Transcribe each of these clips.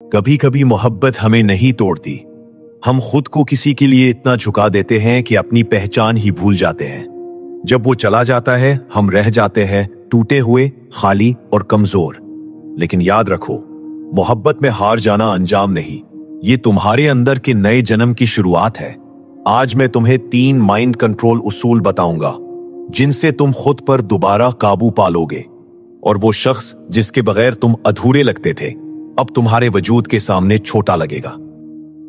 कभी कभी मोहब्बत हमें नहीं तोड़ती। हम खुद को किसी के लिए इतना झुका देते हैं कि अपनी पहचान ही भूल जाते हैं। जब वो चला जाता है हम रह जाते हैं टूटे हुए, खाली और कमजोर। लेकिन याद रखो, मोहब्बत में हार जाना अंजाम नहीं, ये तुम्हारे अंदर के नए जन्म की शुरुआत है। आज मैं तुम्हें 3 माइंड कंट्रोल उसूल बताऊंगा जिनसे तुम खुद पर दोबारा काबू पालोगे और वो शख्स जिसके बगैर तुम अधूरे लगते थे अब तुम्हारे वजूद के सामने छोटा लगेगा।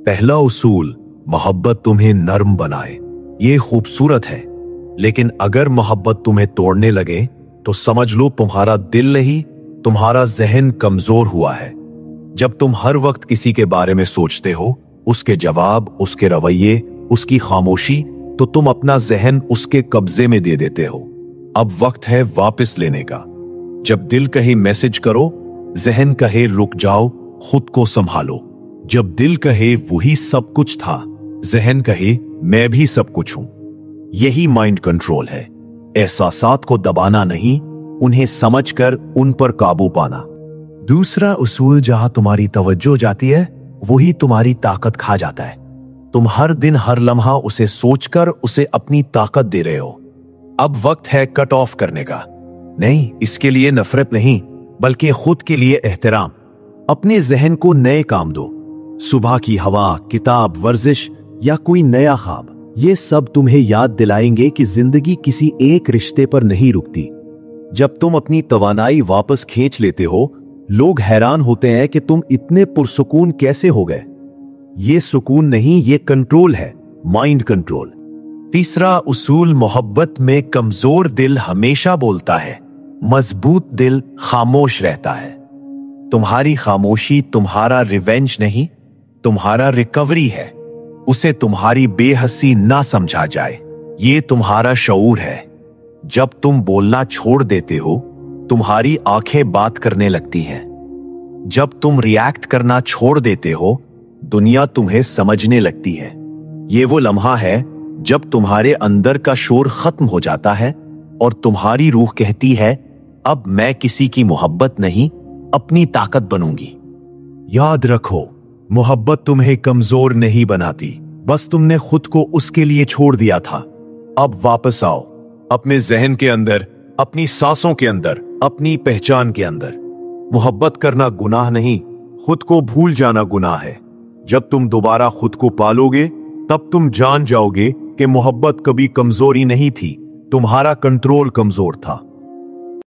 पहला उसूल, मोहब्बत तुम्हें नर्म बनाए। ये खूबसूरत है, लेकिन अगर मोहब्बत तुम्हें तोड़ने लगे तो समझ लो तुम्हारा दिल नहीं, तुम्हारा जहन कमजोर हुआ है। जब तुम हर वक्त किसी के बारे में सोचते हो, उसके जवाब, उसके रवैये, उसकी खामोशी, तो तुम अपना जहन उसके कब्जे में दे देते हो। अब वक्त है वापस लेने का। जब दिल कहे मैसेज करो, जहन कहे रुक जाओ, खुद को संभालो। जब दिल कहे वही सब कुछ था, जहन कहे मैं भी सब कुछ हूं। यही माइंड कंट्रोल है। एहसासात को दबाना नहीं, उन्हें समझकर उन पर काबू पाना। दूसरा उसूल, जहां तुम्हारी तवज्जो जाती है वही तुम्हारी ताकत खा जाता है। तुम हर दिन हर लम्हा उसे सोचकर उसे अपनी ताकत दे रहे हो। अब वक्त है कट ऑफ करने का। नहीं, इसके लिए नफरत नहीं, बल्कि खुद के लिए एहतराम। अपने जहन को नए काम दो। सुबह की हवा, किताब, वर्जिश या कोई नया ख्वाब, ये सब तुम्हें याद दिलाएंगे कि जिंदगी किसी एक रिश्ते पर नहीं रुकती। जब तुम अपनी तवानाई वापस खींच लेते हो, लोग हैरान होते हैं कि तुम इतने पुरसुकून कैसे हो गए। ये सुकून नहीं, ये कंट्रोल है, माइंड कंट्रोल। तीसरा उसूल, मोहब्बत में कमजोर दिल हमेशा बोलता है, मजबूत दिल खामोश रहता है। तुम्हारी खामोशी तुम्हारा रिवेंज नहीं, तुम्हारा रिकवरी है। उसे तुम्हारी बेहसी ना समझा जाए, ये तुम्हारा शऊर है। जब तुम बोलना छोड़ देते हो, तुम्हारी आंखें बात करने लगती हैं। जब तुम रिएक्ट करना छोड़ देते हो, दुनिया तुम्हें समझने लगती है। ये वो लम्हा है जब तुम्हारे अंदर का शोर खत्म हो जाता है और तुम्हारी रूह कहती है, अब मैं किसी की मोहब्बत नहीं, अपनी ताकत बनूंगी। याद रखो, मोहब्बत तुम्हें कमजोर नहीं बनाती, बस तुमने खुद को उसके लिए छोड़ दिया था। अब वापस आओ, अपने जहन के अंदर, अपनी सांसों के अंदर, अपनी पहचान के अंदर। मोहब्बत करना गुनाह नहीं, खुद को भूल जाना गुनाह है। जब तुम दोबारा खुद को पालोगे, तब तुम जान जाओगे कि मोहब्बत कभी कमजोरी नहीं थी, तुम्हारा कंट्रोल कमजोर था।